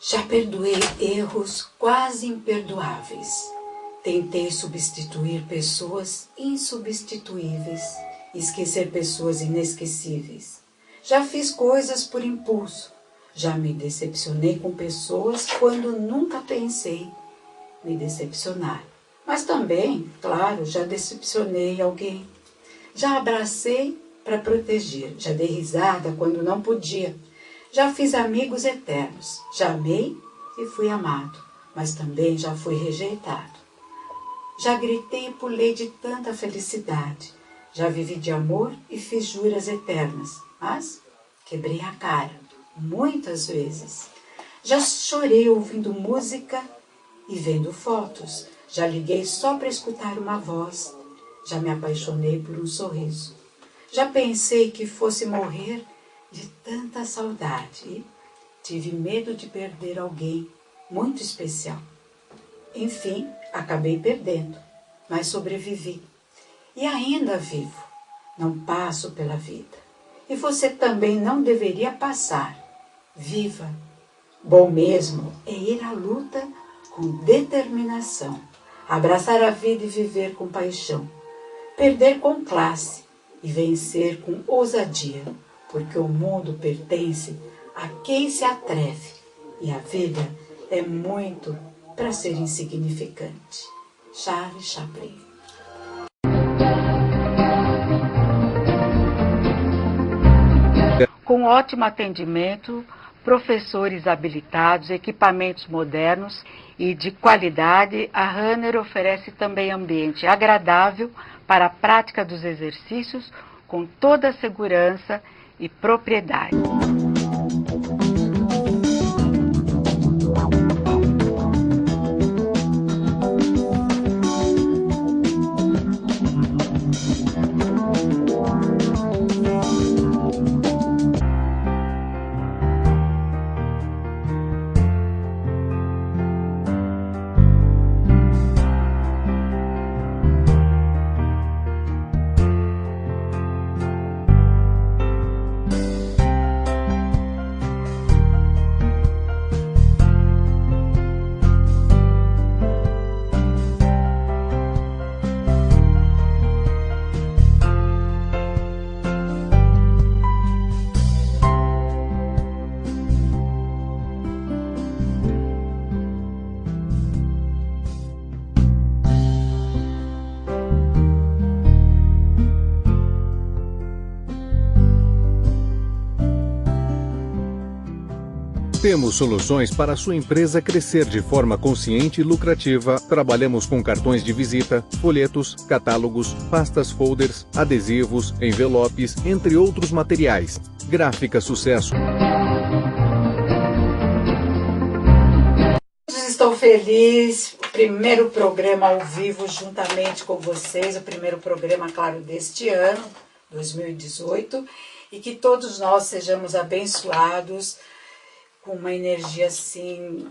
Já perdoei erros quase imperdoáveis. Tentei substituir pessoas insubstituíveis e esquecer pessoas inesquecíveis. Já fiz coisas por impulso. Já me decepcionei com pessoas quando nunca pensei me decepcionar. Mas também, claro, já decepcionei alguém. Já abracei para proteger. Já dei risada quando não podia. Já fiz amigos eternos, já amei e fui amado, mas também já fui rejeitado. Já gritei e pulei de tanta felicidade, já vivi de amor e fiz juras eternas, mas quebrei a cara, muitas vezes. Já chorei ouvindo música e vendo fotos, já liguei só para escutar uma voz, já me apaixonei por um sorriso. Já pensei que fosse morrer de tanta saudade e tive medo de perder alguém muito especial. Enfim, acabei perdendo, mas sobrevivi. E ainda vivo, não passo pela vida. E você também não deveria passar. Viva! Bom mesmo é ir à luta com determinação, abraçar a vida e viver com paixão, perder com classe e vencer com ousadia, porque o mundo pertence a quem se atreve e a vida é muito para ser insignificante. Charles Chaplin. Com ótimo atendimento, professores habilitados, equipamentos modernos e de qualidade, a Runner oferece também ambiente agradável para a prática dos exercícios com toda a segurança e propriedade. Temos soluções para a sua empresa crescer de forma consciente e lucrativa. Trabalhamos com cartões de visita, folhetos, catálogos, pastas folders, adesivos, envelopes, entre outros materiais. Gráfica Sucesso. Estou feliz, o primeiro programa ao vivo juntamente com vocês, o primeiro programa, claro, deste ano, 2018, e que todos nós sejamos abençoados com uma energia assim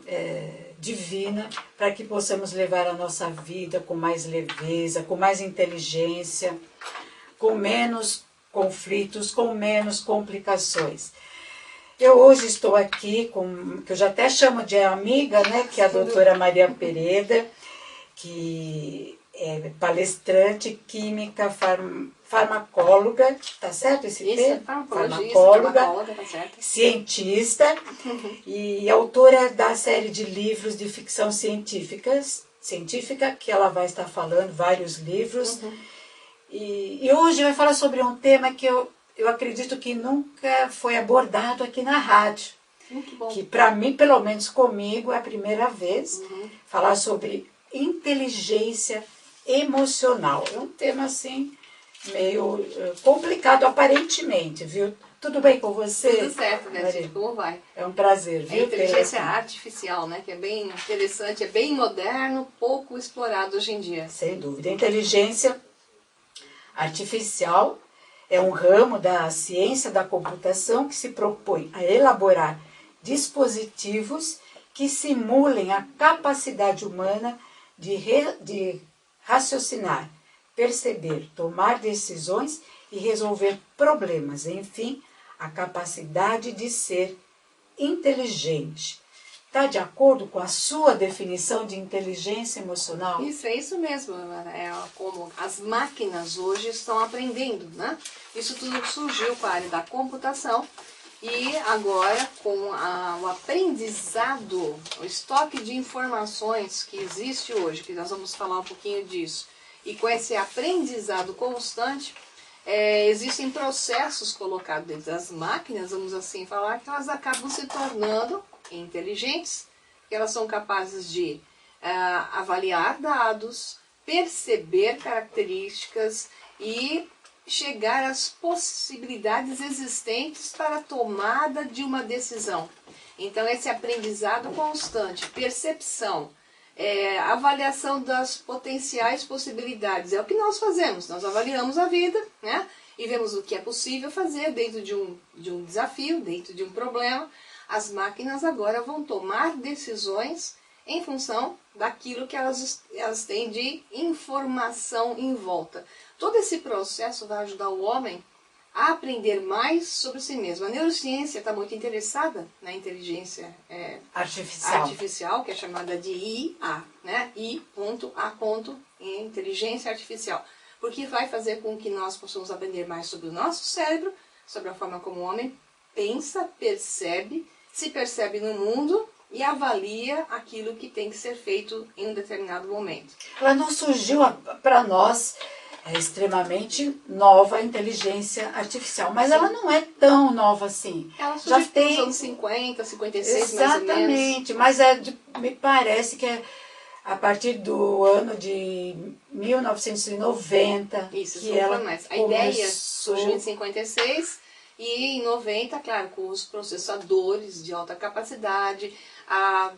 divina, para que possamos levar a nossa vida com mais leveza, com mais inteligência, com menos conflitos, com menos complicações. Eu hoje estou aqui com, que eu já até chamo de amiga, né, que é a doutora Maria Pereda, que é palestrante, química, farmacóloga, tá certo esse termo? Farmacóloga, tá certo. Cientista e autora da série de livros de ficção científica, que ela vai estar falando, vários livros. E hoje vai falar sobre um tema que eu acredito que nunca foi abordado aqui na rádio. Muito bom. Que para mim, pelo menos comigo, é a primeira vez falar sobre inteligência emocional. É um tema assim meio complicado aparentemente, viu? Tudo bem com você? Tudo certo, né, gente? Como vai? É um prazer, viu? A inteligência artificial, né? Que é bem interessante, é bem moderno, pouco explorado hoje em dia. Sem dúvida. A inteligência artificial é um ramo da ciência da computação que se propõe a elaborar dispositivos que simulem a capacidade humana de raciocinar, perceber, tomar decisões e resolver problemas. Enfim, a capacidade de ser inteligente. Está de acordo com a sua definição de inteligência emocional? Isso, é isso mesmo. É como as máquinas hoje estão aprendendo, né? Isso tudo surgiu com a área da computação e agora com o aprendizado, o estoque de informações que existe hoje, que nós vamos falar um pouquinho disso, e com esse aprendizado constante, existem processos colocados dentro das máquinas, vamos assim falar, que elas acabam se tornando inteligentes, que elas são capazes de avaliar dados, perceber características e chegar às possibilidades existentes para a tomada de uma decisão. Então esse aprendizado constante, percepção, avaliação das potenciais possibilidades, é o que nós fazemos. Nós avaliamos a vida, né? E vemos o que é possível fazer dentro de um desafio, dentro de um problema. As máquinas agora vão tomar decisões em função daquilo que elas têm de informação em volta. Todo esse processo vai ajudar o homem a aprender mais sobre si mesmo. A neurociência está muito interessada na inteligência artificial, que é chamada de IA, né? I.A. Inteligência artificial. Porque vai fazer com que nós possamos aprender mais sobre o nosso cérebro, sobre a forma como o homem pensa, percebe, se percebe no mundo e avalia aquilo que tem que ser feito em um determinado momento. Ela não surgiu para nós extremamente nova a inteligência artificial, mas ela não é tão nova assim. Ela surgiu nos anos 50, 56, mais ou menos. Exatamente, mas me parece que é a partir do ano de 1990 Isso, que ela mais. A ideia surgiu em 56 e em 90, claro, com os processadores de alta capacidade,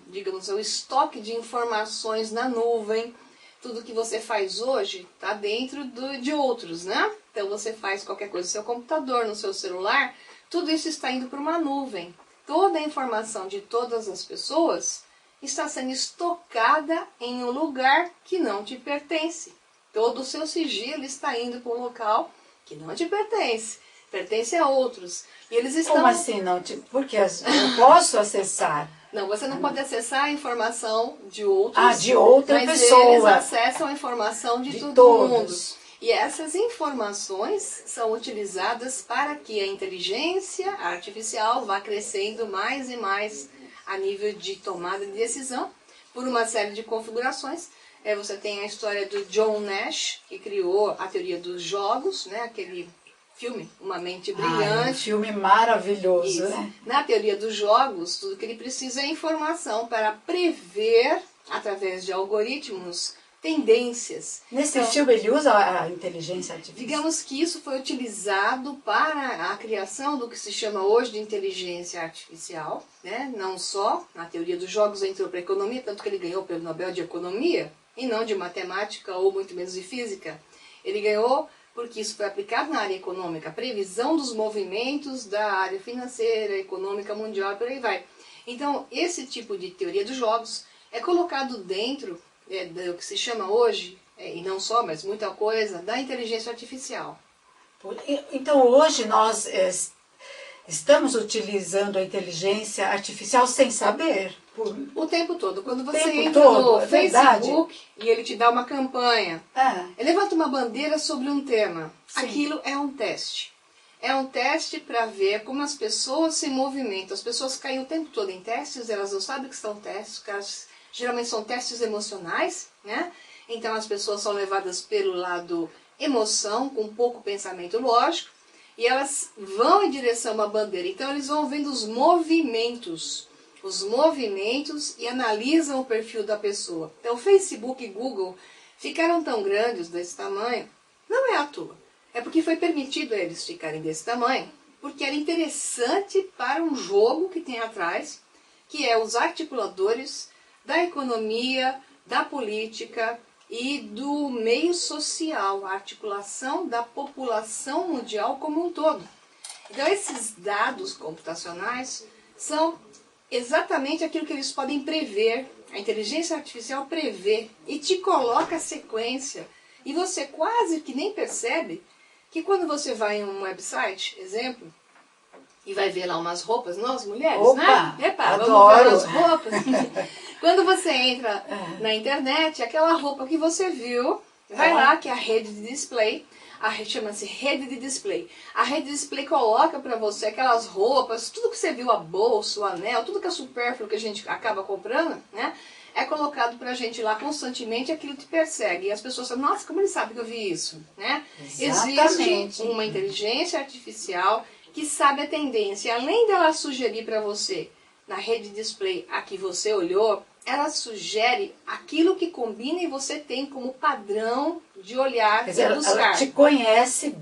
digamos, o estoque de informações na nuvem. Tudo que você faz hoje está dentro de outros, né? Então você faz qualquer coisa no seu computador, no seu celular, tudo isso está indo para uma nuvem. Toda a informação de todas as pessoas está sendo estocada em um lugar que não te pertence. Todo o seu sigilo está indo para um local que não te pertence, pertence a outros. E eles estão... Como assim não? Porque eu posso acessar? Não, você não pode acessar a informação de outros. De outra mas pessoa. Eles acessam a informação de todo todos. Mundo. E essas informações são utilizadas para que a inteligência artificial vá crescendo mais e mais a nível de tomada de decisão por uma série de configurações. Você tem a história do John Nash, que criou a teoria dos jogos, né? Aquele filme, Uma Mente Brilhante. Um filme maravilhoso, Isso. né? Na teoria dos jogos, tudo que ele precisa é informação para prever, através de algoritmos, tendências. Nesse filme ele usa a inteligência artificial? Digamos que isso foi utilizado para a criação do que se chama hoje de inteligência artificial, né? Não só na teoria dos jogos entrou para a economia, tanto que ele ganhou o Prêmio Nobel de Economia, e não de matemática ou muito menos de física. Ele ganhou porque isso foi aplicado na área econômica, a previsão dos movimentos da área financeira, econômica, mundial e por aí vai. Então, esse tipo de teoria dos jogos é colocado dentro do que se chama hoje, e não só, mas muita coisa, da inteligência artificial. Então, hoje nós estamos utilizando a inteligência artificial sem saber? O tempo todo. Quando você entra todo, no Facebook e ele te dá uma campanha, ele levanta uma bandeira sobre um tema. Sim. Aquilo é um teste. É um teste para ver como as pessoas se movimentam. As pessoas caem o tempo todo em testes, elas não sabem que são testes, geralmente são testes emocionais, né? Então as pessoas são levadas pelo lado emoção, com pouco pensamento lógico, e elas vão em direção a uma bandeira. Então eles vão vendo os movimentos e analisam o perfil da pessoa. Então Facebook e Google ficaram tão grandes desse tamanho, não é à toa. É porque foi permitido a eles ficarem desse tamanho, porque era interessante para um jogo que tem atrás, que é os articuladores da economia, da política e do meio social, a articulação da população mundial como um todo. Então esses dados computacionais são exatamente aquilo que eles podem prever. A inteligência artificial prevê e te coloca a sequência. E você quase que nem percebe que quando você vai em um website, exemplo, e vai ver lá umas roupas, nós mulheres, Opa, né? Epa, adoro. vamos ver as roupas. Quando você entra na internet, aquela roupa que você viu, vai lá, que é a rede de display, chama-se rede de display. A rede de display coloca para você aquelas roupas, tudo que você viu, a bolsa, o anel, tudo que é supérfluo que a gente acaba comprando, né? É colocado pra gente lá constantemente, aquilo te persegue. E as pessoas falam, nossa, como ele sabe que eu vi isso, né? Exatamente. Existe uma inteligência artificial que sabe a tendência. Além dela sugerir para você, na rede de display a que você olhou, ela sugere aquilo que combina e você tem como padrão de olhar e buscar. Ela te conhece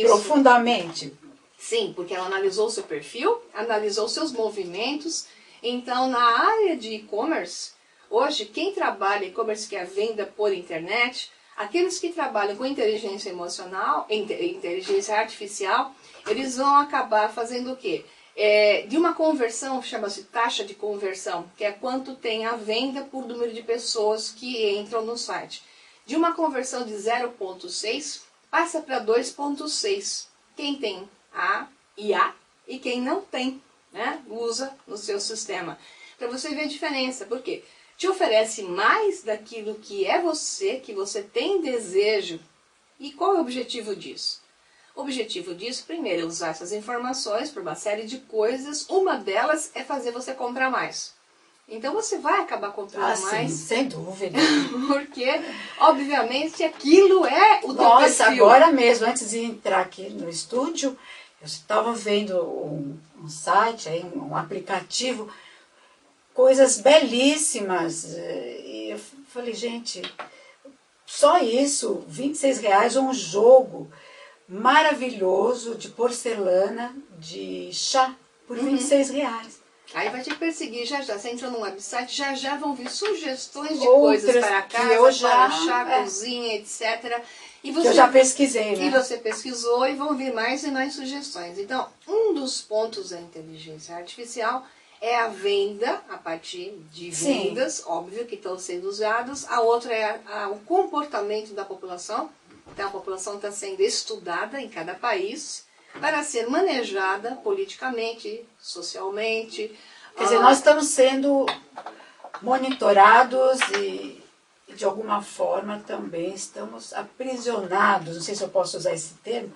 profundamente. Sim, porque ela analisou o seu perfil, analisou seus movimentos. Então, na área de e-commerce, hoje, quem trabalha e-commerce, que é a venda por internet, aqueles que trabalham com inteligência emocional, inteligência artificial, eles vão acabar fazendo o quê? De uma conversão, chama-se taxa de conversão, que é quanto tem a venda por número de pessoas que entram no site. De uma conversão de 0,6 passa para 2,6. Quem tem a IA e quem não tem, né, usa no seu sistema. Para você ver a diferença, por quê? Te oferece mais daquilo que é você, que você tem desejo. E qual é o objetivo disso? O objetivo disso, primeiro, é usar essas informações para uma série de coisas. Uma delas é fazer você comprar mais. Então você vai acabar comprando mais. Sim, sem dúvida. Porque, obviamente, aquilo é o teu Nossa, perfil. agora mesmo, antes de entrar aqui no estúdio, eu estava vendo um site, aí, um aplicativo, coisas belíssimas. E eu falei, gente, só isso, R$26, um jogo maravilhoso de porcelana, de chá, por R$26. Aí vai te perseguir já já. Você entra num website, já vão vir sugestões de Outras coisas para que casa, eu já- para chá, cozinha, etc. E Que eu já pesquisei, E né? você pesquisou e vão vir mais e mais sugestões. Então, um dos pontos da inteligência artificial é a venda, a partir de Sim. vendas, óbvio, que estão sendo usadas. A outra é o comportamento da população. Então, a população está sendo estudada em cada país para ser manejada politicamente, socialmente. Quer dizer, nós estamos sendo monitorados e de alguma forma também estamos aprisionados, não sei se eu posso usar esse termo,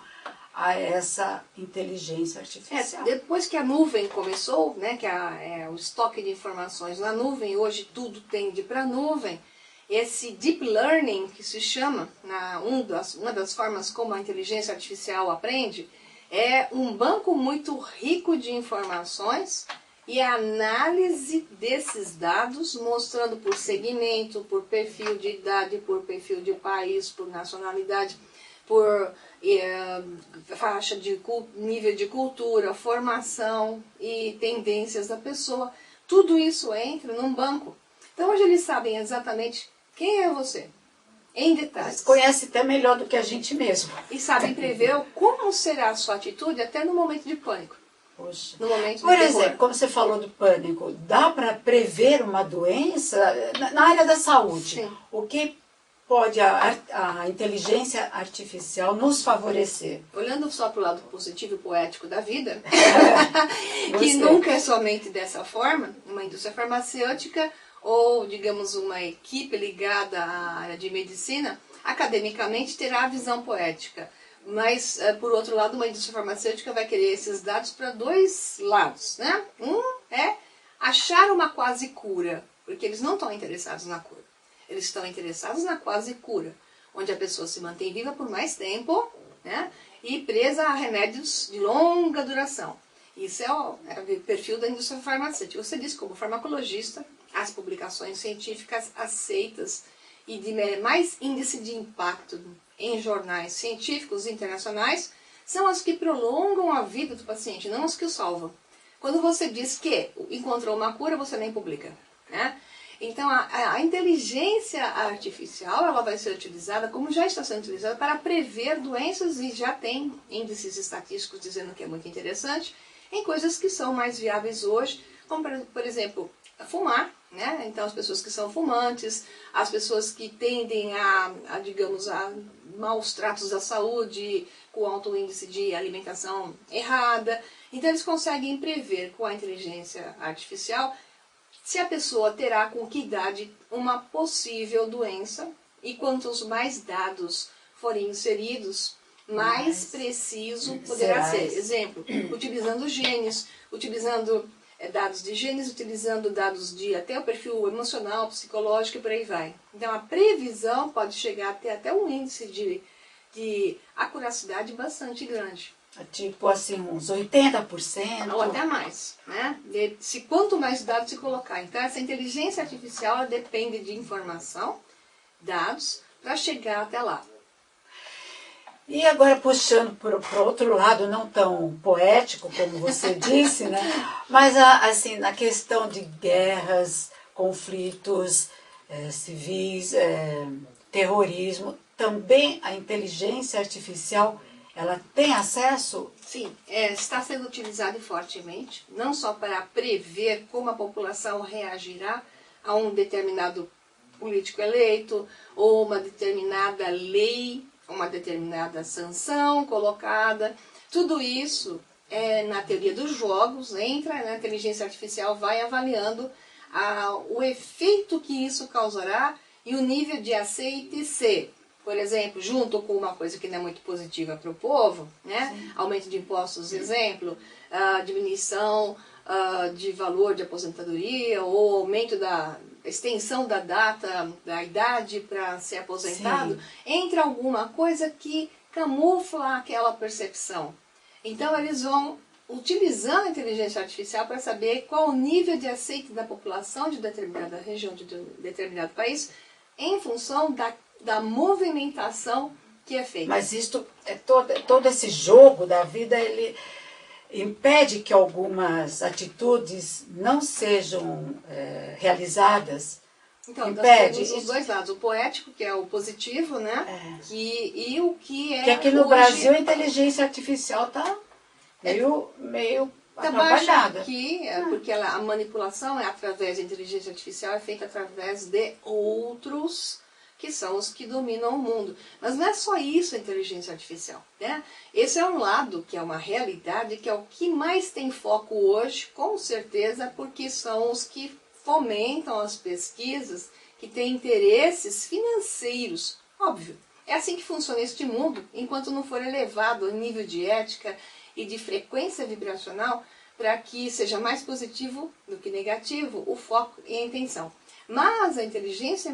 a essa inteligência artificial. Depois que a nuvem começou, né, que é o estoque de informações na nuvem, hoje tudo tende para a nuvem, esse deep learning, que se chama, uma das formas como a inteligência artificial aprende, é um banco muito rico de informações e a análise desses dados, mostrando por segmento, por perfil de idade, por perfil de país, por nacionalidade, por faixa de nível de cultura, formação e tendências da pessoa. Tudo isso entra num banco. Então hoje eles sabem exatamente quem é você, em detalhes. Eles conhecem até melhor do que a gente mesmo. E sabem prever como será a sua atitude até no momento de pânico. Poxa. No momento de Por terror. exemplo, como você falou do pânico, dá para prever uma doença na área da saúde? Sim. O que pode a inteligência artificial nos favorecer? Olhando só para o lado positivo e poético da vida, que Gostei. nunca é somente dessa forma, uma indústria farmacêutica ou, digamos, uma equipe ligada à área de medicina, academicamente terá a visão poética. Mas, por outro lado, uma indústria farmacêutica vai querer esses dados para dois lados, né? Um é achar uma quase cura, porque eles não estão interessados na cura. Eles estão interessados na quase cura, onde a pessoa se mantém viva por mais tempo, né? E presa a remédios de longa duração. Isso é o perfil da indústria farmacêutica. Você diz, como farmacologista, as publicações científicas aceitas e de mais índice de impacto em jornais científicos internacionais são as que prolongam a vida do paciente, não as que o salvam. Quando você diz que encontrou uma cura, você nem publica, né? Então, a inteligência artificial ela vai ser utilizada, como já está sendo utilizada, para prever doenças e já tem índices estatísticos dizendo que é muito interessante, em coisas que são mais viáveis hoje, como por exemplo, fumar, né? Então as pessoas que são fumantes, as pessoas que tendem digamos, a maus tratos da saúde, com alto índice de alimentação errada. Então eles conseguem prever com a inteligência artificial se a pessoa terá com que idade uma possível doença, e quantos mais dados forem inseridos, mais preciso poderá ser. Exemplo, utilizando genes, utilizando dados de genes, utilizando dados de até o perfil emocional, psicológico e por aí vai. Então a previsão pode chegar até um índice de acuracidade bastante grande. Tipo assim, uns 80%. Ou até mais, né? Quanto mais dados se colocar. Então essa inteligência artificial ela depende de informação, dados, para chegar até lá. E agora puxando para o outro lado, não tão poético como você disse, né? Mas assim, na questão de guerras, conflitos civis, terrorismo, também a inteligência artificial, ela tem acesso? Sim, está sendo utilizado fortemente, não só para prever como a população reagirá a um determinado político eleito, ou uma determinada lei, uma determinada sanção colocada. Tudo isso, na teoria dos jogos, entra na inteligência artificial, vai avaliando o efeito que isso causará e o nível de aceite ser. Por exemplo, junto com uma coisa que não é muito positiva para o povo, né? Aumento de impostos, exemplo, diminuição de valor de aposentadoria, ou aumento da extensão da data, da idade para ser aposentado, entra alguma coisa que camufla aquela percepção. Então eles vão utilizando a inteligência artificial para saber qual o nível de aceite da população de determinada região, de determinado país, em função da movimentação que é feita. Mas isto, todo esse jogo da vida, ele impede que algumas atitudes não sejam realizadas. Então, impede. Nós temos os dois lados, o poético, que é o positivo, né? E o que é. Que aqui no Brasil a inteligência artificial está meio atrapalhada. Aqui, porque a manipulação através da inteligência artificial é feita através de outros que são os que dominam o mundo. Mas não é só isso a inteligência artificial, né? Esse é um lado, que é uma realidade, que é o que mais tem foco hoje, com certeza, porque são os que fomentam as pesquisas, que têm interesses financeiros. Óbvio, é assim que funciona este mundo, enquanto não for elevado o nível de ética e de frequência vibracional, para que seja mais positivo do que negativo o foco e a intenção. Mas a inteligência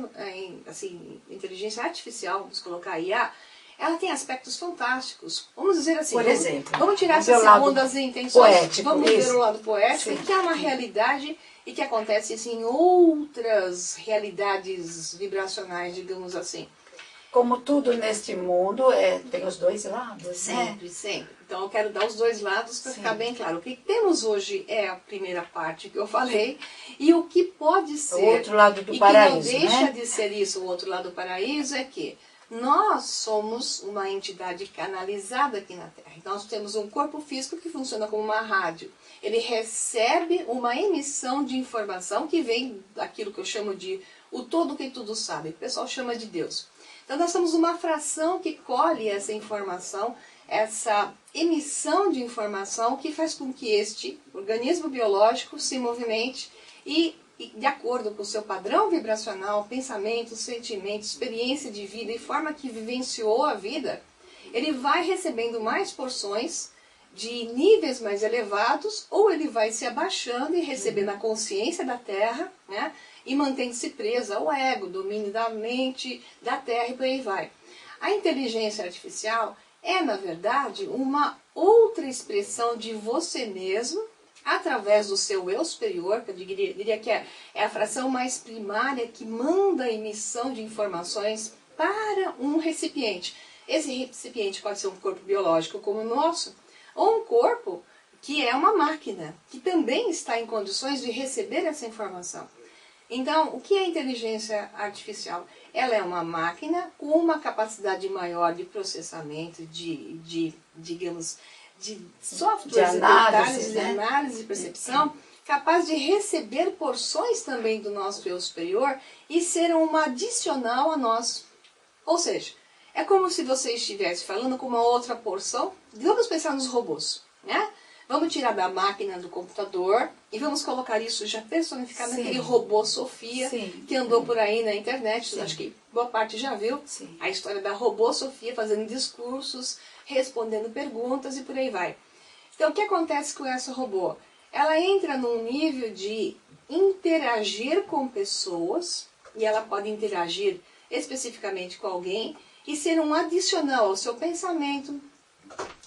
artificial, vamos colocar IA, ela tem aspectos fantásticos. Vamos dizer assim, por exemplo, vamos tirar essa segunda das intenções, poético, vamos ver o lado poético, que é uma realidade e que acontece assim, em outras realidades vibracionais, digamos assim. Como tudo neste mundo, tem os dois lados, sempre, sempre. Então eu quero dar os dois lados para ficar bem claro. O que temos hoje é a primeira parte que eu falei, e o que pode ser, o outro lado do paraíso, que não deixa de ser isso, o outro lado do paraíso, é que nós somos uma entidade canalizada aqui na Terra. Então nós temos um corpo físico que funciona como uma rádio. Ele recebe uma emissão de informação que vem daquilo que eu chamo de o todo que tudo sabe. O pessoal chama de Deus. Então nós somos uma fração que colhe essa informação, essa emissão de informação que faz com que este organismo biológico se movimente e de acordo com o seu padrão vibracional, pensamento, sentimento, experiência de vida e forma que vivenciou a vida, ele vai recebendo mais porções de níveis mais elevados, ou ele vai se abaixando e recebendo a consciência da Terra, né? E mantendo-se presa ao ego, domínio da mente, da Terra e por aí vai. A inteligência artificial é, na verdade, uma outra expressão de você mesmo, através do seu eu superior, que eu diria que é a fração mais primária que manda a emissão de informações para um recipiente. Esse recipiente pode ser um corpo biológico como o nosso, ou um corpo que é uma máquina, que também está em condições de receber essa informação. Então, o que é inteligência artificial? Ela é uma máquina com uma capacidade maior de processamento, digamos, de softwares, de análise, detalhes, de análise e percepção, capaz de receber porções também do nosso eu superior e ser uma adicional a nós. Ou seja, é como se você estivesse falando com uma outra porção. Vamos pensar nos robôs, né? Vamos tirar da máquina do computador e vamos colocar isso já personificado naquele robô Sofia, que andou por aí na internet. Acho que boa parte já viu a história da robô Sofia fazendo discursos, respondendo perguntas e por aí vai. Então, o que acontece com essa robô? Ela entra num nível de interagir com pessoas, e ela pode interagir especificamente com alguém, e ser um adicional ao seu pensamento,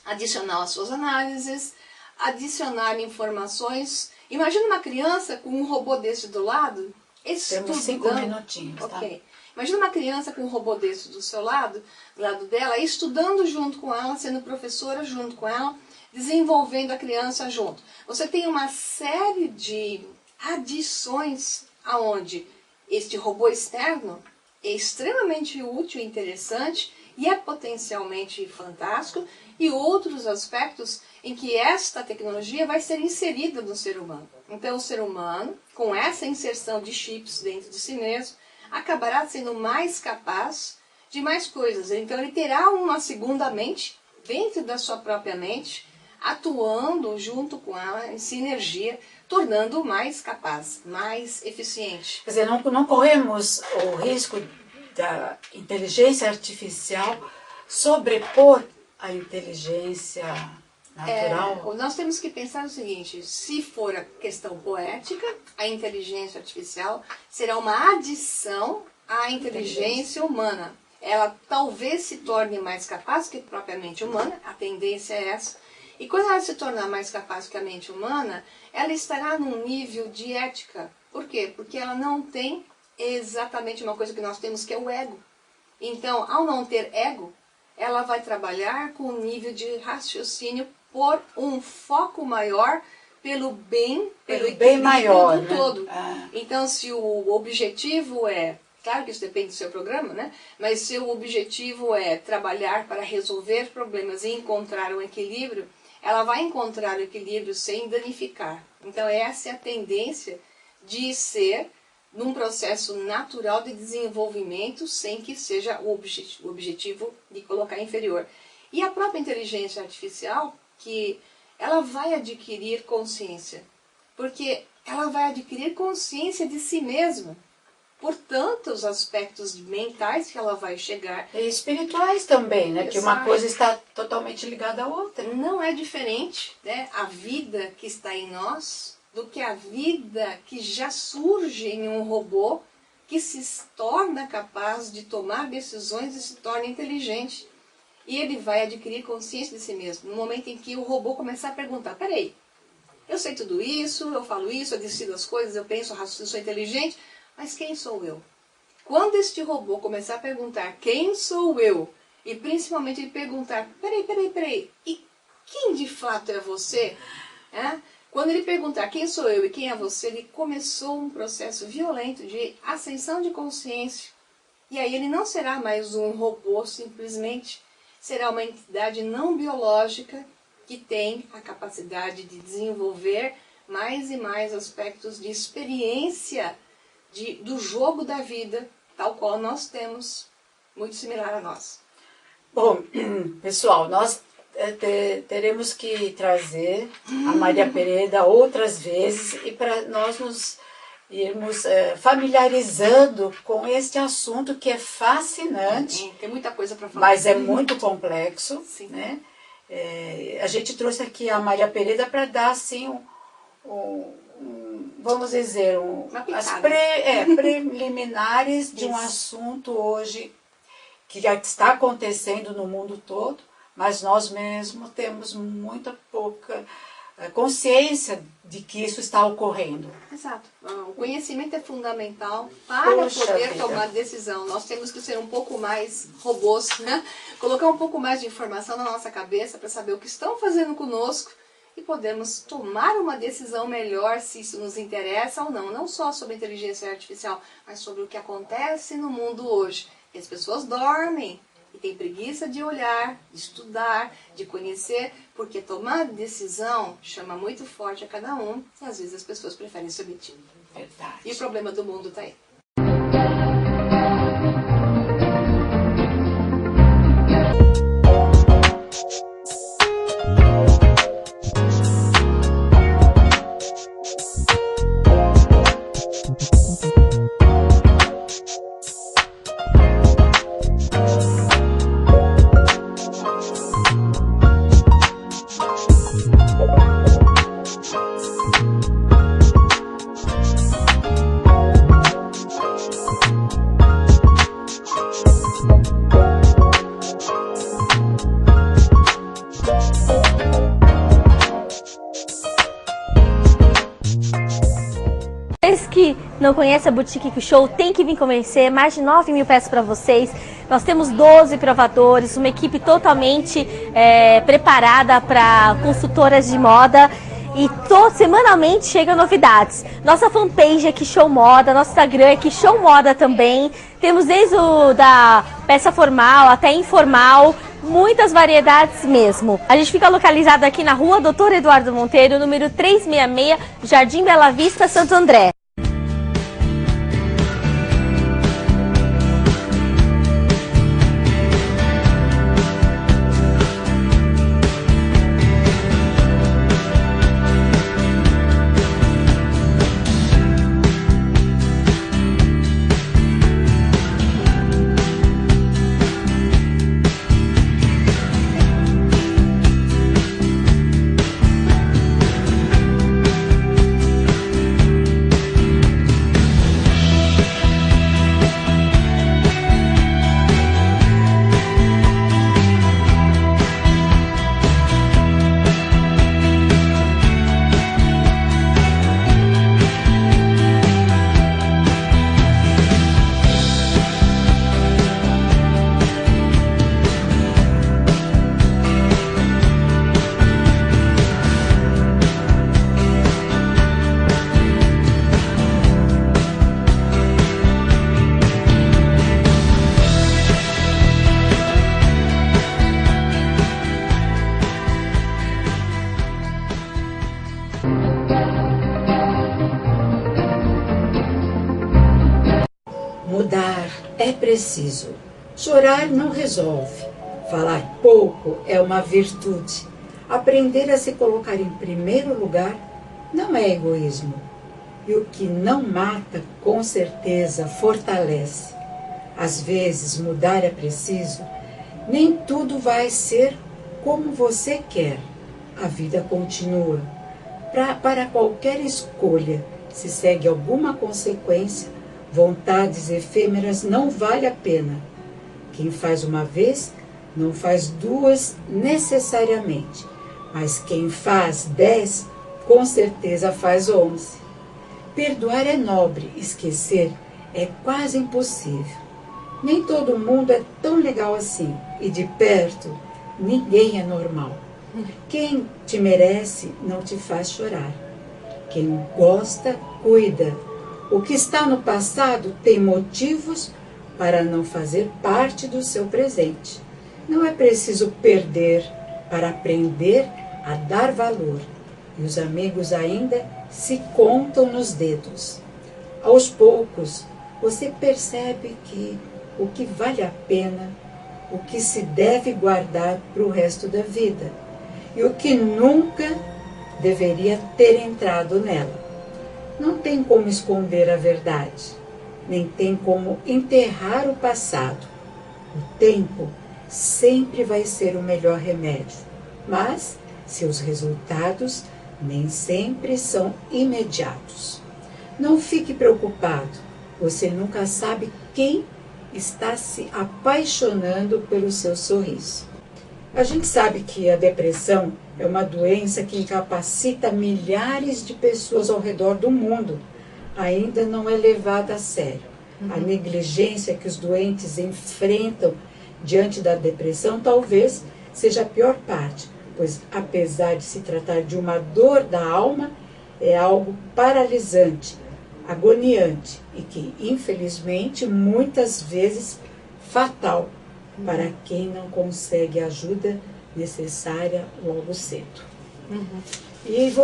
adicional às suas análises, adicionar informações. Imagina uma criança com um robô desse do lado, estudando. Temos 5 minutinhos, tá? Ok. Imagina uma criança com um robô desse do seu lado, do lado dela, estudando junto com ela, sendo professora junto com ela, desenvolvendo a criança junto. Você tem uma série de adições aonde este robô externo é extremamente útil e interessante e é potencialmente fantástico, e outros aspectos em que esta tecnologia vai ser inserida no ser humano. Então o ser humano, com essa inserção de chips dentro de si mesmo, acabará sendo mais capaz de mais coisas. Então ele terá uma segunda mente dentro da sua própria mente, atuando junto com ela em sinergia, tornando-o mais capaz, mais eficiente. Quer dizer, não corremos o risco da inteligência artificial sobrepor a inteligência natural? Nós temos que pensar o seguinte: se for a questão poética, a inteligência artificial será uma adição à inteligência humana. Ela talvez se torne mais capaz que propriamente humana, a tendência é essa. E quando ela se tornar mais capaz que a mente humana, ela estará num nível de ética. Por quê? Porque ela não tem exatamente uma coisa que nós temos, que é o ego. Então, ao não ter ego, ela vai trabalhar com um nível de raciocínio por um foco maior pelo bem, pelo bem maior, do todo. Então, se o objetivo é, claro que isso depende do seu programa, né? Mas se o objetivo é trabalhar para resolver problemas e encontrar um equilíbrio, ela vai encontrar o equilíbrio sem danificar. Então, essa é a tendência de ser num processo natural de desenvolvimento, sem que seja o objetivo de colocar inferior. E a própria inteligência artificial, que ela vai adquirir consciência, porque ela vai adquirir consciência de si mesma, por tantos aspectos mentais que ela vai chegar. E espirituais também, né? Que uma coisa está totalmente ligada à outra. Não é diferente, né, a vida que está em nós do que a vida que já surge em um robô que se torna capaz de tomar decisões e se torna inteligente. E ele vai adquirir consciência de si mesmo, no momento em que o robô começar a perguntar: peraí, eu sei tudo isso, eu falo isso, eu decido as coisas, eu penso, eu sou inteligente, mas quem sou eu? Quando este robô começar a perguntar quem sou eu, e principalmente ele perguntar: peraí, e quem de fato é você? Quando ele perguntar quem sou eu e quem é você, ele começou um processo violento de ascensão de consciência. E aí ele não será mais um robô simplesmente, será uma entidade não biológica que tem a capacidade de desenvolver mais e mais aspectos de experiência do jogo da vida, tal qual nós temos, muito similar a nós. Bom, pessoal, nós teremos que trazer a Maria Pereda outras vezes e para nós nos irmos familiarizando com este assunto que é fascinante. Tem muita coisa para falar. Mas é muito complexo. Sim. Né? A gente trouxe aqui a Maria Pereda para dar assim vamos dizer, as preliminares de um assunto hoje que já está acontecendo no mundo todo, mas nós mesmos temos muito pouca consciência de que isso está ocorrendo. Exato. O conhecimento é fundamental para poder tomar decisão. Nós temos que ser um pouco mais robôs, né? Colocar um pouco mais de informação na nossa cabeça para saber o que estão fazendo conosco e podermos tomar uma decisão melhor se isso nos interessa ou não. Não só sobre inteligência artificial, mas sobre o que acontece no mundo hoje. As pessoas dormem, e tem preguiça de olhar, de estudar, de conhecer, porque tomar decisão chama muito forte a cada um e às vezes as pessoas preferem se omitir. Verdade. E o problema do mundo está aí. Vocês que não conhecem a Boutique Show, tem que vir conhecer, mais de 9 mil peças para vocês. Nós temos 12 provadores, uma equipe totalmente preparada para consultoras de moda e semanalmente chegam novidades. Nossa fanpage é Show Moda, nosso Instagram é Show Moda também. Temos desde da peça formal até informal, muitas variedades mesmo. A gente fica localizado aqui na rua Dr. Eduardo Monteiro, número 366, Jardim Bela Vista, Santo André. Mudar é preciso. Chorar não resolve. Falar pouco é uma virtude. Aprender a se colocar em primeiro lugar não é egoísmo. E o que não mata, com certeza, fortalece. Às vezes, mudar é preciso. Nem tudo vai ser como você quer. A vida continua. Para qualquer escolha, se segue alguma consequência, vontades efêmeras não vale a pena. Quem faz uma vez, não faz duas necessariamente. Mas quem faz 10, com certeza faz 11. Perdoar é nobre, esquecer é quase impossível. Nem todo mundo é tão legal assim, e de perto, ninguém é normal. Quem te merece não te faz chorar. Quem gosta, cuida. O que está no passado tem motivos para não fazer parte do seu presente. Não é preciso perder para aprender a dar valor. E os amigos ainda se contam nos dedos. Aos poucos, você percebe que o que vale a pena, o que se deve guardar para o resto da vida e o que nunca deveria ter entrado nela. Não tem como esconder a verdade, nem tem como enterrar o passado. O tempo sempre vai ser o melhor remédio, mas seus resultados nem sempre são imediatos. Não fique preocupado, você nunca sabe quem está se apaixonando pelo seu sorriso. A gente sabe que a depressão é uma doença que incapacita milhares de pessoas ao redor do mundo. Ainda não é levada a sério. A negligência que os doentes enfrentam diante da depressão talvez seja a pior parte, pois apesar de se tratar de uma dor da alma, é algo paralisante, agoniante e que, infelizmente, muitas vezes fatal. para quem não consegue a ajuda necessária logo cedo.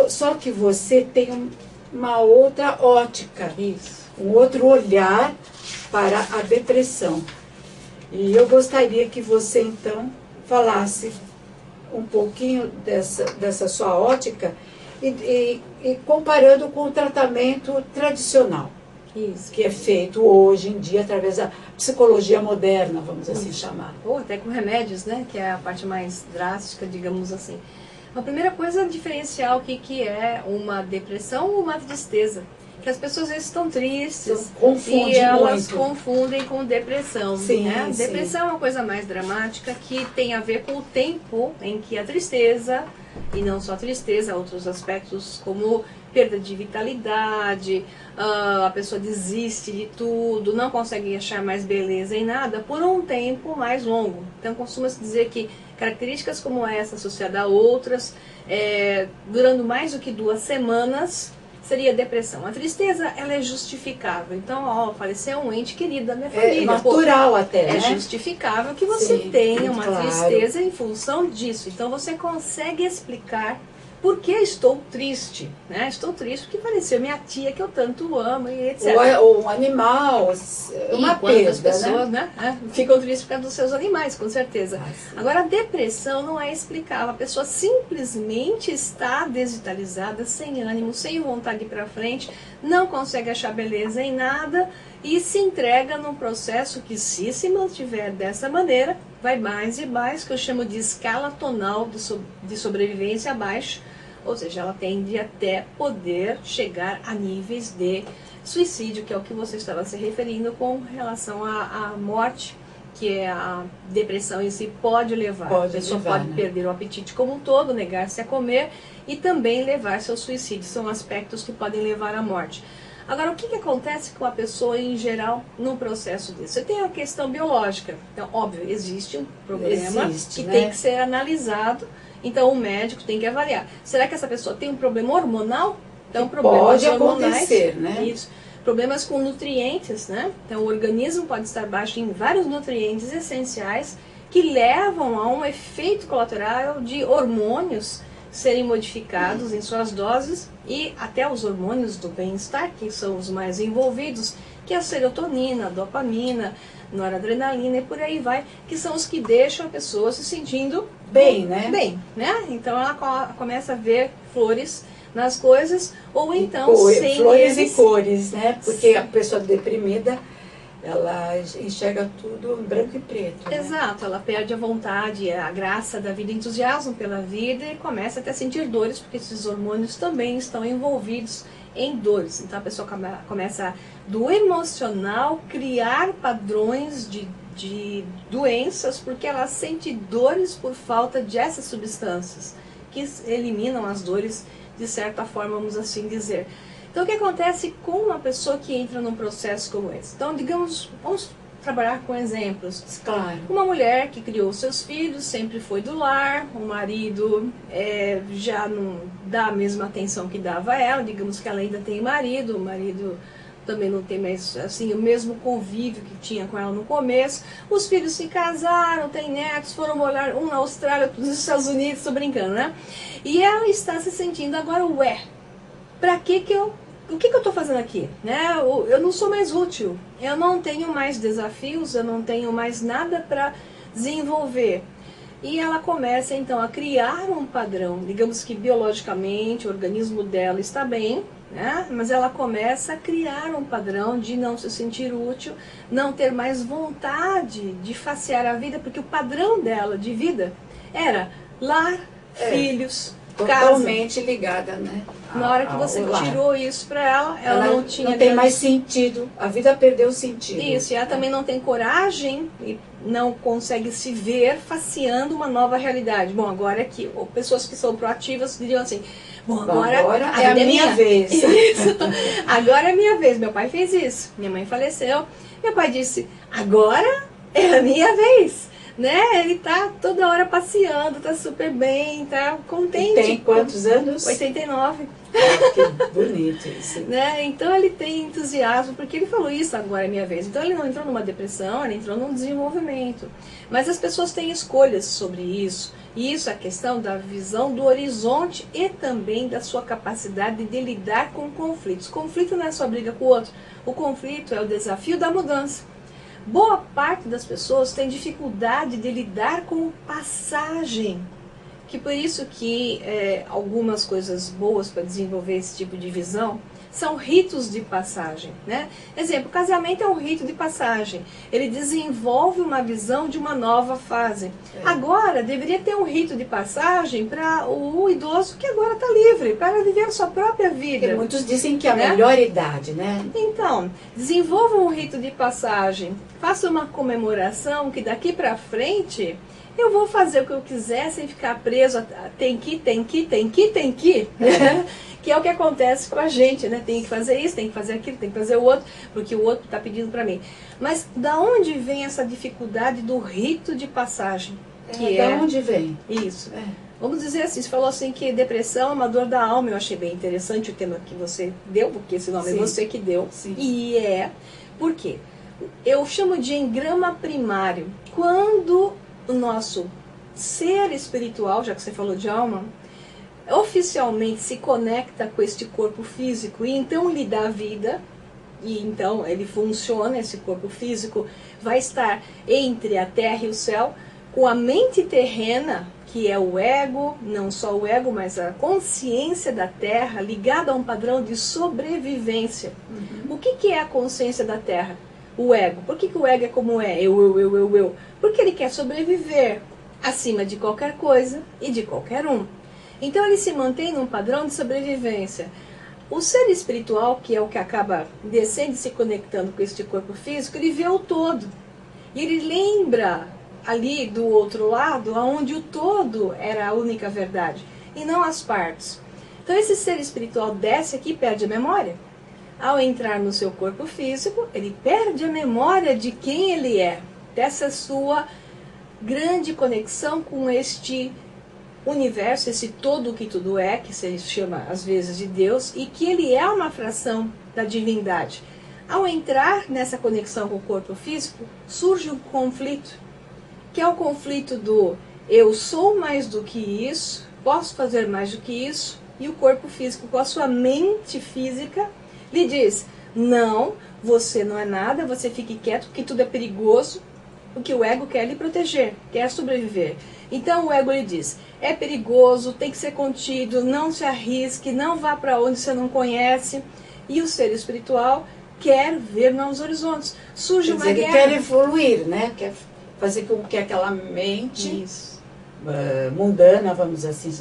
Só que você tem uma outra ótica, um outro olhar para a depressão. E eu gostaria que você, então, falasse um pouquinho dessa sua ótica e comparando com o tratamento tradicional, que é feito hoje em dia através da psicologia moderna, vamos assim chamar. Ou até com remédios, né? Que é a parte mais drástica, digamos assim. A primeira coisa é diferenciar o que é uma depressão ou uma tristeza. Que as pessoas às vezes estão tristes e elas confundem com depressão. Né? Depressão é uma coisa mais dramática que tem a ver com o tempo em que a tristeza, e não só a tristeza, outros aspectos como perda de vitalidade, a pessoa desiste de tudo, não consegue achar mais beleza em nada por um tempo mais longo. Então costuma-se dizer que características como essa, associada a outras, durando mais do que 2 semanas, seria depressão. A tristeza, ela é justificável. Então, faleceu um ente querido da minha família. É natural até, né? É justificável que você tenha uma tristeza em função disso. Então, você consegue explicar por que estou triste, né? Estou triste porque faleceu minha tia que eu tanto amo e etc. Ou um animal, uma perda, as pessoas, né? Ficam tristes por causa dos seus animais, com certeza. Agora, a depressão não é explicável. A pessoa simplesmente está desvitalizada, sem ânimo, sem vontade de ir para frente, não consegue achar beleza em nada e se entrega num processo que, se mantiver dessa maneira, vai mais e mais, que eu chamo de escala tonal de sobrevivência abaixo, ou seja, ela tende até poder chegar a níveis de suicídio, que é o que você estava se referindo com relação à morte, que é a depressão em si pode levar. A pessoa pode perder o apetite como um todo, negar-se a comer e também levar-se ao suicídio. São aspectos que podem levar à morte. Agora, o que acontece com a pessoa em geral no processo disso? Você tem a questão biológica. Então, óbvio, existe um problema que tem que ser analisado. Então, o médico tem que avaliar. Será que essa pessoa tem um problema hormonal? Então, problemas hormonais, acontecer, né? Isso. Problemas com nutrientes, né? Então, o organismo pode estar baixo em vários nutrientes essenciais que levam a um efeito colateral de hormônios serem modificados em suas doses e até os hormônios do bem-estar, que são os mais envolvidos, que é a serotonina, a dopamina, noradrenalina e por aí vai, que são os que deixam a pessoa se sentindo bem, né? Bem, né? Então ela começa a ver flores nas coisas, ou então sem flores e cores, né? Porque a pessoa deprimida, ela enxerga tudo em branco e preto. Exato, ela perde a vontade, a graça da vida, entusiasmo pela vida e começa até a sentir dores, porque esses hormônios também estão envolvidos em dores. Então a pessoa começa do emocional criar padrões de doenças, porque ela sente dores por falta de essas substâncias que eliminam as dores de certa forma, vamos assim dizer. Então, o que acontece com uma pessoa que entra num processo como esse? Então, digamos, vamos trabalhar com exemplos. Claro. Uma mulher que criou seus filhos, sempre foi do lar, o marido já não dá a mesma atenção que dava a ela, digamos que ela ainda tem marido, o marido também não tem mais assim, o mesmo convívio que tinha com ela no começo. Os filhos se casaram, têm netos, foram morar um na Austrália, outro nos Estados Unidos, estou brincando, né? E ela está se sentindo agora, o que eu estou fazendo aqui? Né? Eu não sou mais útil, eu não tenho mais desafios, eu não tenho mais nada para desenvolver. E ela começa então a criar um padrão, digamos que biologicamente o organismo dela está bem, né? Mas ela começa a criar um padrão de não se sentir útil, não ter mais vontade de facear a vida, porque o padrão dela de vida era lar, filhos, totalmente ligada, né? Na hora que você tirou isso para ela não tinha... Não tem mais sentido, a vida perdeu o sentido. Isso, e ela também não tem coragem e não consegue se ver faceando uma nova realidade. Bom, agora aqui, pessoas que são proativas diriam assim, bom, agora é a minha vez. Isso, agora é a minha vez. Meu pai fez isso, minha mãe faleceu, meu pai disse, agora é a minha vez. Né? Ele tá toda hora passeando, tá super bem, tá contente. E tem quantos anos? 89. Que bonito isso. Né? Então ele tem entusiasmo, porque ele falou isso agora é minha vez. Então ele não entrou numa depressão, ele entrou num desenvolvimento. Mas as pessoas têm escolhas sobre isso. E isso é a questão da visão do horizonte e também da sua capacidade de lidar com conflitos. Conflito não é só briga com o outro. O conflito é o desafio da mudança. Boa parte das pessoas tem dificuldade de lidar com passagem. Que por isso que algumas coisas boas para desenvolver esse tipo de visão são ritos de passagem, né? Exemplo, casamento é um rito de passagem. Ele desenvolve uma visão de uma nova fase. Agora, deveria ter um rito de passagem para o idoso que agora está livre, para viver a sua própria vida. Porque muitos dizem que é a melhor idade, né? Então, desenvolva um rito de passagem. Faça uma comemoração que daqui para frente eu vou fazer o que eu quiser sem ficar preso a tem que. Que é o que acontece com a gente, né? Tem que fazer isso, tem que fazer aquilo, tem que fazer o outro, porque o outro está pedindo para mim. Mas da onde vem essa dificuldade do rito de passagem? Da onde vem? Isso. Vamos dizer assim, você falou assim que depressão é uma dor da alma. Eu achei bem interessante o tema que você deu, porque esse nome é você que deu. Sim. E por quê? Eu chamo de engrama primário. Quando o nosso ser espiritual, já que você falou de alma, oficialmente se conecta com este corpo físico e então lhe dá vida, e então ele funciona, esse corpo físico vai estar entre a terra e o céu, com a mente terrena, que é o ego, não só o ego, mas a consciência da terra, ligada a um padrão de sobrevivência. O que é a consciência da terra? O ego. Por que o ego é como é? Eu. Porque ele quer sobreviver acima de qualquer coisa e de qualquer um. Então ele se mantém num padrão de sobrevivência. O ser espiritual, que é o que acaba descendo e se conectando com este corpo físico, ele vê o todo. E ele lembra ali do outro lado, onde o todo era a única verdade, e não as partes. Então esse ser espiritual desce aqui e perde a memória. Ao entrar no seu corpo físico, ele perde a memória de quem ele é, dessa sua grande conexão com este universo, esse todo que tudo é, que se chama às vezes de Deus, e que ele é uma fração da divindade. Ao entrar nessa conexão com o corpo físico, surge um conflito, que é o conflito do eu sou mais do que isso, posso fazer mais do que isso, e o corpo físico, com a sua mente física, lhe diz, não, você não é nada, você fique quieto, porque tudo é perigoso, porque o ego quer lhe proteger, quer sobreviver. Então o ego lhe diz, é perigoso, tem que ser contido, não se arrisque, não vá para onde você não conhece. E o ser espiritual quer ver novos horizontes. Surge uma guerra. Ele quer evoluir, né? Quer fazer com que aquela mente mundana, vamos dizer assim,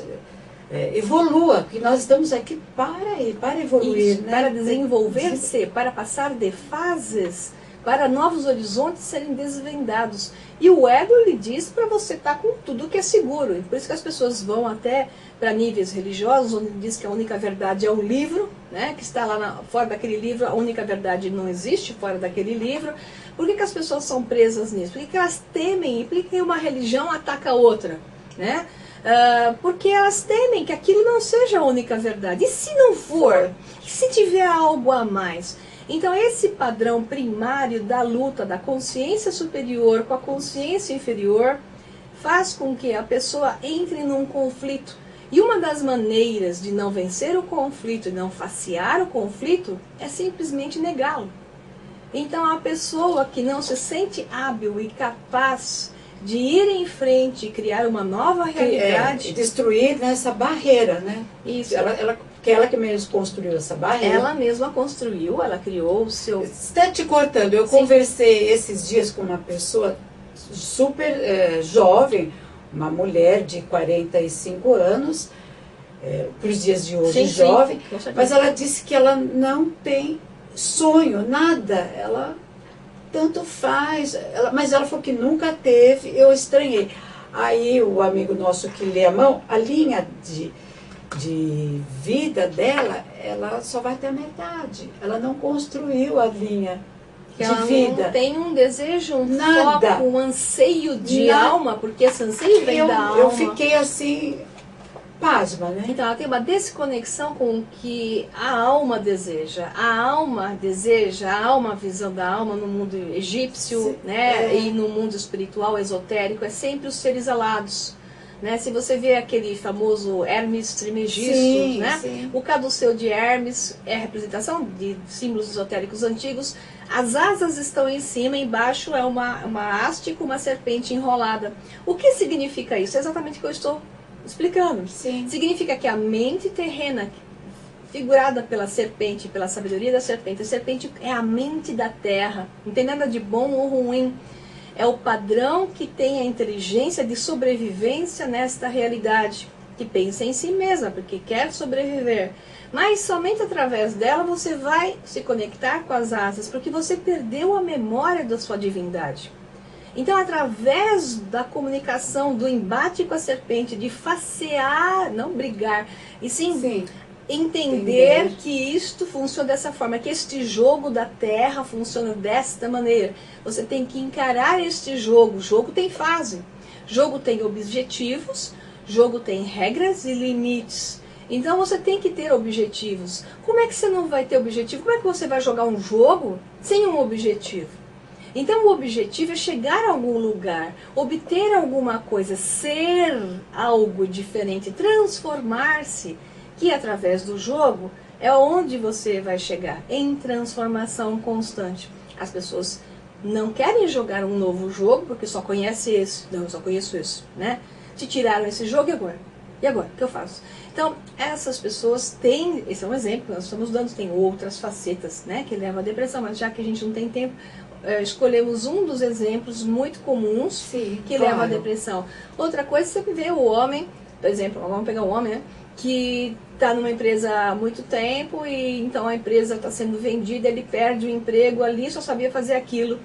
evolua, porque nós estamos aqui para evoluir, isso, né? Para desenvolver-se, para passar de fases, para novos horizontes serem desvendados. E o ego lhe diz para você estar com tudo que é seguro. E por isso que as pessoas vão até para níveis religiosos, onde diz que a única verdade é um livro, né? Que está lá fora daquele livro, a única verdade não existe fora daquele livro. Por que as pessoas são presas nisso? Por que elas temem? E por que uma religião ataca a outra, né? Porque elas temem que aquilo não seja a única verdade. E se não for? E se tiver algo a mais? Então esse padrão primário da luta da consciência superior com a consciência inferior faz com que a pessoa entre num conflito. E uma das maneiras de não vencer o conflito, de não facear o conflito, é simplesmente negá-lo. Então a pessoa que não se sente hábil e capaz de ir em frente e criar uma nova realidade... destruir essa barreira, né? Isso. Ela que mesmo construiu essa barreira. Ela mesma construiu, ela criou o seu... Está te cortando, eu conversei esses dias com uma pessoa super jovem, uma mulher de 45 anos, para os dias de hoje jovem, mas ela disse que ela não tem sonho, nada, ela tanto faz, mas ela falou que nunca teve, eu estranhei. Aí o amigo nosso que lê a mão, a linha de vida dela, ela só vai até a metade. Ela não construiu a linha de vida. Ela não tem um desejo, nada. Foco, um anseio de alma, porque esse anseio vem da alma. Eu fiquei assim, pasma, né? Então, ela tem uma desconexão com o que a alma deseja. A alma deseja, a alma, a visão da alma no mundo egípcio, né? E no mundo espiritual, esotérico, é sempre os seres alados. Né? Se você vê aquele famoso Hermes Trismegisto, né? Sim. O caduceu de Hermes é a representação de símbolos esotéricos antigos. As asas estão em cima, embaixo é uma haste com uma serpente enrolada. O que significa isso? É exatamente o que eu estou explicando. Sim. Significa que a mente terrena, figurada pela serpente, pela sabedoria da serpente, a serpente é a mente da terra, não tem nada de bom ou ruim. É o padrão que tem a inteligência de sobrevivência nesta realidade, que pensa em si mesma, porque quer sobreviver. Mas somente através dela você vai se conectar com as asas, porque você perdeu a memória da sua divindade. Então, através da comunicação, do embate com a serpente, de facear, não brigar, e sim entender que isto funciona dessa forma, que este jogo da terra funciona desta maneira. Você tem que encarar este jogo. O jogo tem fase, jogo tem objetivos, jogo tem regras e limites. Então você tem que ter objetivos. Como é que você não vai ter objetivo? Como é que você vai jogar um jogo sem um objetivo? Então o objetivo é chegar a algum lugar, obter alguma coisa, ser algo diferente, transformar-se, que através do jogo é onde você vai chegar, em transformação constante. As pessoas não querem jogar um novo jogo porque só conhece esse. Não, eu só conheço isso, né? Te tiraram esse jogo e agora? E agora? O que eu faço? Então, essas pessoas têm, esse é um exemplo, nós estamos dando, tem outras facetas, né, que levam à depressão, mas já que a gente não tem tempo, escolhemos um dos exemplos muito comuns que leva à depressão. Outra coisa, você vê o homem, por exemplo, vamos pegar o homem, né, que está numa empresa há muito tempo e então a empresa está sendo vendida, ele perde o emprego ali, só sabia fazer aquilo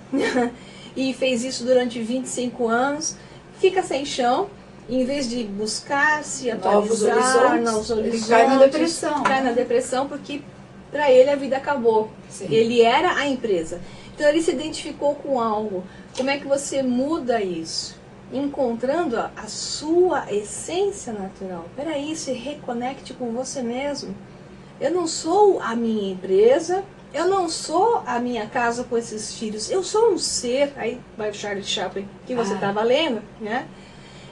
e fez isso durante 25 anos, fica sem chão, em vez de buscar se atualizar, novos horizontes, cai na depressão porque para ele a vida acabou. Ele era a empresa. Então ele se identificou com algo. Como é que você muda isso? Encontrando a sua essência natural. Peraí, se reconecte com você mesmo. Eu não sou a minha empresa, eu não sou a minha casa com esses filhos. Eu sou um ser, aí vai o Charlie Chaplin, que você estava lendo, né?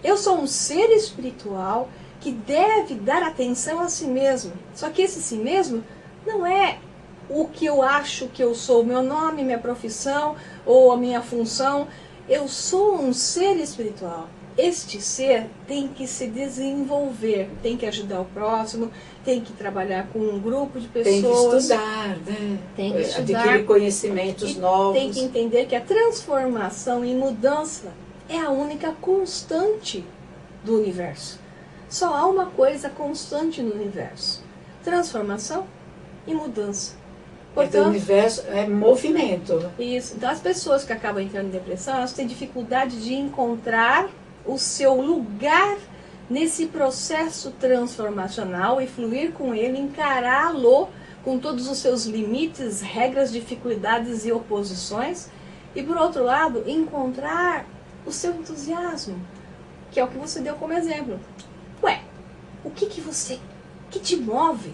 Eu sou um ser espiritual que deve dar atenção a si mesmo. Só que esse si mesmo não é o que eu acho que eu sou, meu nome, minha profissão ou a minha função. Eu sou um ser espiritual. Este ser tem que se desenvolver, tem que ajudar o próximo, tem que trabalhar com um grupo de pessoas. Tem que estudar, né? Tem que estudar. Adquirir conhecimentos novos. Tem que entender que a transformação e mudança é a única constante do universo. Só há uma coisa constante no universo: transformação e mudança. Portanto, o universo é movimento. Isso. Então, as pessoas que acabam entrando em depressão, elas têm dificuldade de encontrar o seu lugar nesse processo transformacional e fluir com ele, encará-lo com todos os seus limites, regras, dificuldades e oposições. E, por outro lado, encontrar o seu entusiasmo, que é o que você deu como exemplo. Ué, o que te move?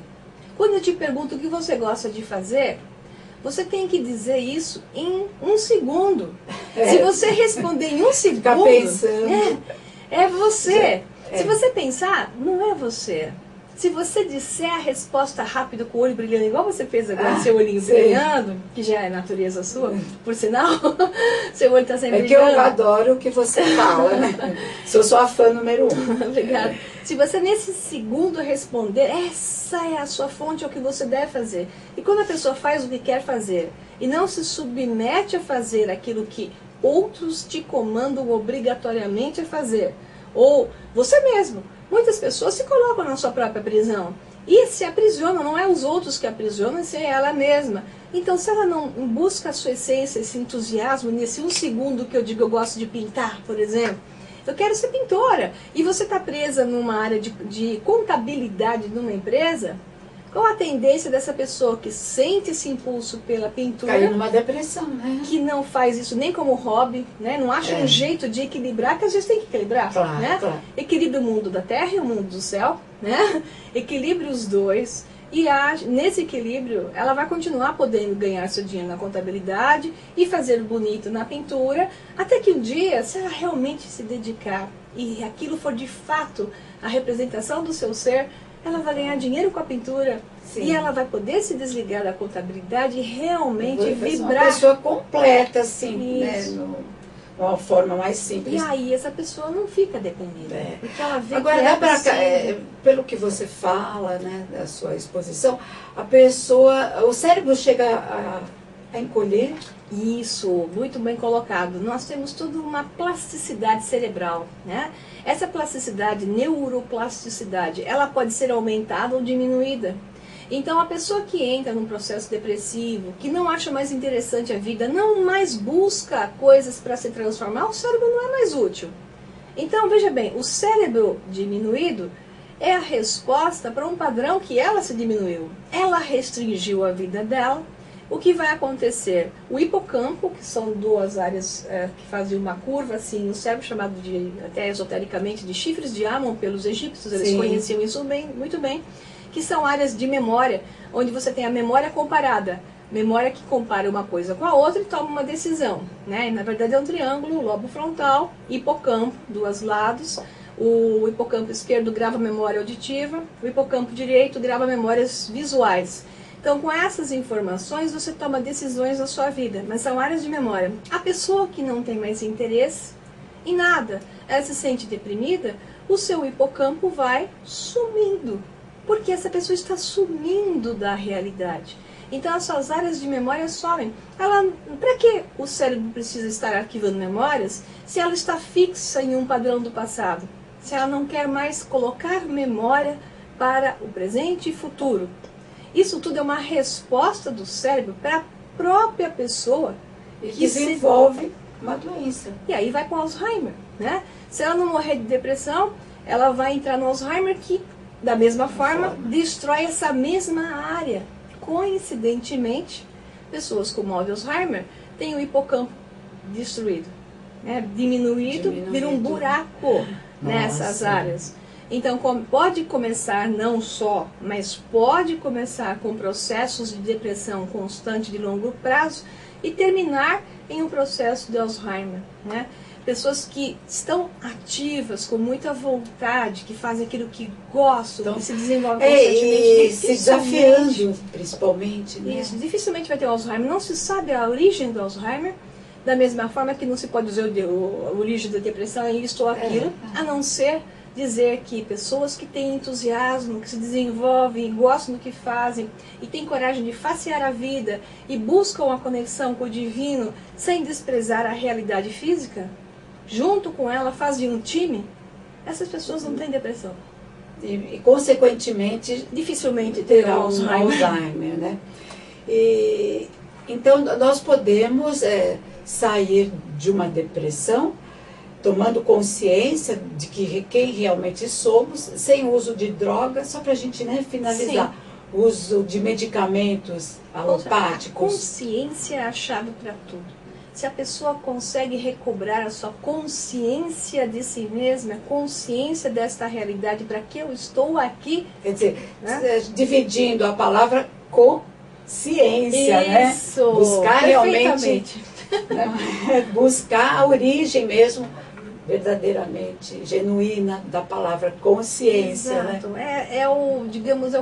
Quando eu te pergunto o que você gosta de fazer, você tem que dizer isso em 1 segundo. Se você responder em 1 segundo, ficar pensando. É você. Se você pensar, não é você. Se você disser a resposta rápido com o olho brilhando, igual você fez agora, seu olhinho brilhando, que já é natureza sua, por sinal, seu olho está sempre brilhando. É que eu adoro o que você fala, né? Sou sua fã número 1. Obrigada. Se você nesse segundo responder, essa é a sua fonte, é o que você deve fazer. E quando a pessoa faz o que quer fazer e não se submete a fazer aquilo que outros te comandam obrigatoriamente a fazer, ou você mesmo, muitas pessoas se colocam na sua própria prisão e se aprisionam, não é os outros que aprisionam, é ela mesma. Então, se ela não busca a sua essência, esse entusiasmo, nesse 1 segundo que eu digo, eu gosto de pintar, por exemplo, eu quero ser pintora, e você está presa numa área de contabilidade numa empresa, Qual a tendência dessa pessoa que sente esse impulso pela pintura, Caiu numa depressão, né? que não faz isso nem como hobby, né? Não acha um jeito de equilibrar, que às vezes tem que equilibrar, Claro, né? claro. Equilibra o mundo da terra e o mundo do céu, né? Equilibre os dois. E nesse equilíbrio, ela vai continuar podendo ganhar seu dinheiro na contabilidade e fazer bonito na pintura, até que um dia, se ela realmente se dedicar e aquilo for de fato a representação do seu ser, ela vai ganhar dinheiro com a pintura. Sim. E ela vai poder se desligar da contabilidade e realmente Uma vibrar. pessoa completa, assim, Isso. né? Uma forma mais E simples. aí essa pessoa não fica deprimida. É. Porque ela vê Agora, que dá é pra, possível. pelo que você fala, né, da sua exposição, a pessoa, o cérebro chega a encolher. Isso, muito bem colocado. Nós temos toda uma plasticidade cerebral, né? Essa plasticidade, neuroplasticidade, ela pode ser aumentada ou diminuída. Então, a pessoa que entra num processo depressivo, que não acha mais interessante a vida, não mais busca coisas para se transformar, o cérebro não é mais útil. Então, veja bem, o cérebro diminuído é a resposta para um padrão que ela se diminuiu. Ela restringiu a vida dela. O que vai acontecer? O hipocampo, que são duas áreas que fazem uma curva assim no cérebro, chamado de, até esotericamente, de chifres de Amon pelos egípcios, eles Sim. conheciam isso bem, muito bem, que são áreas de memória, onde você tem a memória comparada, memória que compara uma coisa com a outra e toma uma decisão, né? E, na verdade é um triângulo, lobo frontal, hipocampo, dois lados. O hipocampo esquerdo grava memória auditiva, o hipocampo direito grava memórias visuais. Então, com essas informações, você toma decisões na sua vida, mas são áreas de memória. A pessoa que não tem mais interesse em nada, ela se sente deprimida, o seu hipocampo vai sumindo, porque essa pessoa está sumindo da realidade. Então, as suas áreas de memória somem. Para que o cérebro precisa estar arquivando memórias se ela está fixa em um padrão do passado? Se ela não quer mais colocar memória para o presente e futuro? Isso tudo é uma resposta do cérebro para a própria pessoa E que desenvolve uma doença. E aí vai com Alzheimer, né? Se ela não morrer de depressão, ela vai entrar no Alzheimer que, da mesma forma, destrói essa mesma área. Coincidentemente, pessoas com mal de Alzheimer têm o hipocampo destruído, né? Diminuído, vira um buraco nessas áreas. Então, pode começar não só, mas pode começar com processos de depressão constante de longo prazo e terminar em um processo de Alzheimer, né? Pessoas que estão ativas, com muita vontade, que fazem aquilo que gostam, que se desenvolvem constantemente. E se desafiando, principalmente, né? Isso, dificilmente vai ter o Alzheimer. Não se sabe a origem do Alzheimer, da mesma forma que não se pode dizer a origem da depressão é isto ou aquilo, a não ser dizer que pessoas que têm entusiasmo, que se desenvolvem, gostam do que fazem e têm coragem de facear a vida e buscam a conexão com o divino sem desprezar a realidade física, junto com ela fazem um time, essas pessoas não têm depressão. E consequentemente, Dificilmente terá terão um Alzheimer. Alzheimer, né? E, então, nós podemos sair de uma depressão tomando consciência de quem realmente somos, sem uso de drogas, só para a gente, né, finalizar. Sim. Uso de medicamentos alopáticos. A consciência é a chave para tudo. Se a pessoa consegue recobrar a sua consciência de si mesma, consciência desta realidade, para que eu estou aqui. Quer dizer, né? Dividindo a palavra consciência, isso, né? Buscar realmente, né? Buscar a origem mesmo, verdadeiramente genuína da palavra consciência. Exato. Né? É o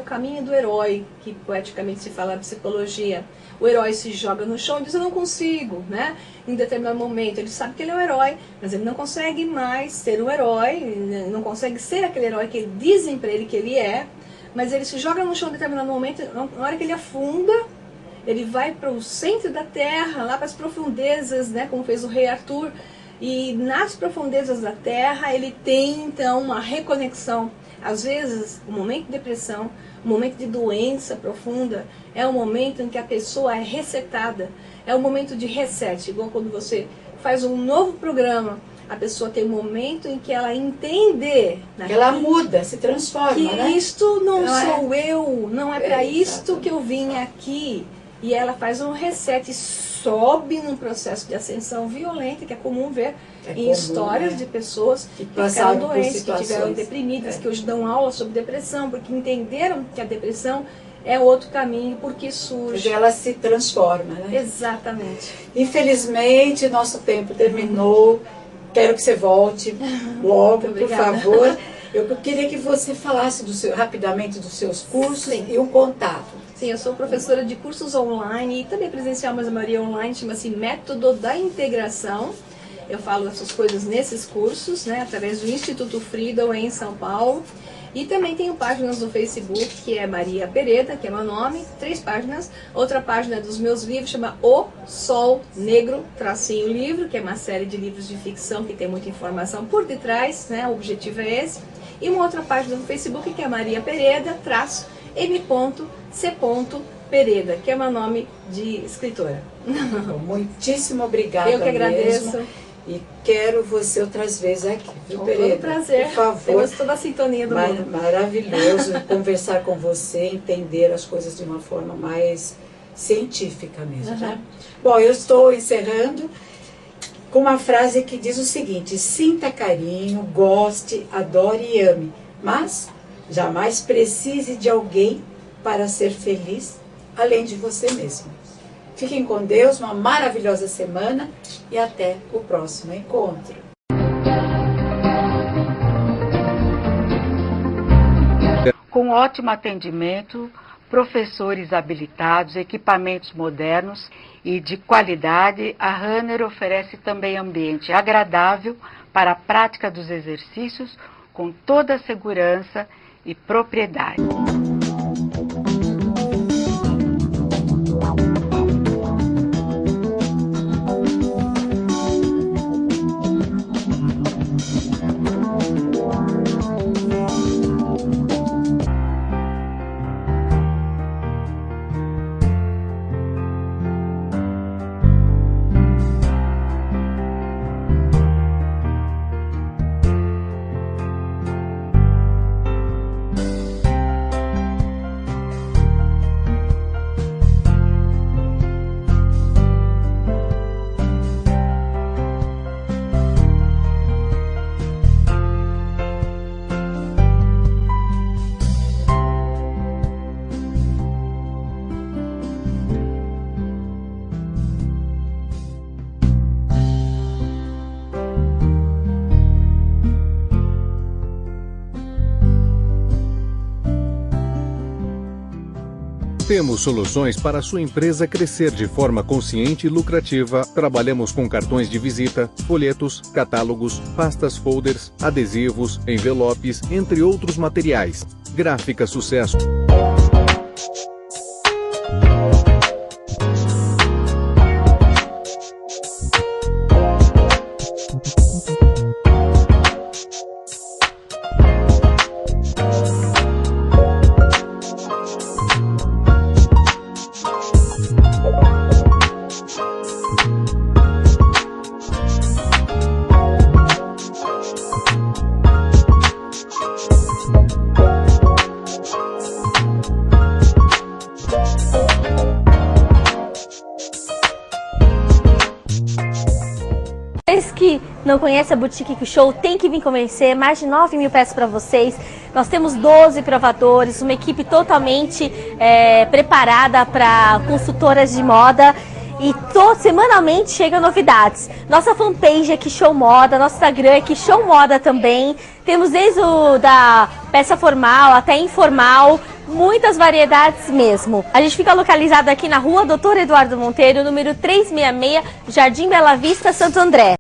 caminho do herói, que poeticamente se fala na psicologia. O herói se joga no chão e diz, eu não consigo, né? Em determinado momento, ele sabe que ele é um herói, mas ele não consegue mais ser um herói, não consegue ser aquele herói que dizem para ele que ele é, mas ele se joga no chão em determinado momento, na hora que ele afunda, ele vai para o centro da terra, lá para as profundezas, né? Como fez o rei Arthur, e nas profundezas da terra ele tem então uma reconexão. Às vezes, o momento de depressão, o momento de doença profunda, é o momento em que a pessoa é resetada, é o momento de reset, igual quando você faz um novo programa, a pessoa tem um momento em que ela entende, né, ela muda, se transforma, que né? isto não Não sou eu, não é para isto exato. que eu vim aqui. E ela faz um reset e sobe num processo de ascensão violenta, que é comum ver em comum, histórias né? de pessoas Que que passaram ficaram por doentes, que situações. tiveram deprimidas, que hoje dão aula sobre depressão, porque entenderam que a depressão é outro caminho, porque surge. Ela se transforma, né? Exatamente. Infelizmente, nosso tempo terminou. Quero que você volte logo, por favor. Eu queria que você falasse rapidamente dos seus cursos. Sim. E o contato. Sim, eu sou professora de cursos online e também presencial, mas a maioria online, chama-se Método da Integração. Eu falo essas coisas nesses cursos, né, através do Instituto Freedom em São Paulo. E também tenho páginas no Facebook, que é Maria Pereda, que é meu nome, 3 páginas. Outra página dos meus livros chama O Sol Negro, tracinho livro, que é uma série de livros de ficção que tem muita informação por detrás, né, o objetivo é esse. E uma outra página no Facebook, que é Maria Pereda, traço M.C. Pereda, que é meu nome de escritora. Muitíssimo obrigada. Eu que agradeço. Mesmo. E quero você outras vezes aqui, viu, Com Pereda? todo prazer. Por favor. Temos toda a sintonia do mundo. Maravilhoso conversar com você, entender as coisas de uma forma mais científica mesmo, né? Bom, eu estou encerrando com uma frase que diz o seguinte: sinta carinho, goste, adore e ame, mas jamais precise de alguém para ser feliz, além de você mesmo. Fiquem com Deus, uma maravilhosa semana e até o próximo encontro. Com ótimo atendimento, professores habilitados, equipamentos modernos e de qualidade, a Runner oferece também ambiente agradável para a prática dos exercícios com toda a segurança e propriedade. Temos soluções para a sua empresa crescer de forma consciente e lucrativa. Trabalhamos com cartões de visita, folhetos, catálogos, pastas folders, adesivos, envelopes, entre outros materiais. Gráfica Sucesso. Que não conhece a Boutique Show, tem que vir conhecer. Mais de 9 mil peças para vocês. Nós temos 12 provadores, uma equipe totalmente preparada para consultoras de moda. E semanalmente chegam novidades. Nossa fanpage é Show Moda, nosso Instagram é Show Moda também. Temos desde da peça formal até informal, muitas variedades mesmo. A gente fica localizado aqui na rua Dr. Eduardo Monteiro, número 366, Jardim Bela Vista, Santo André.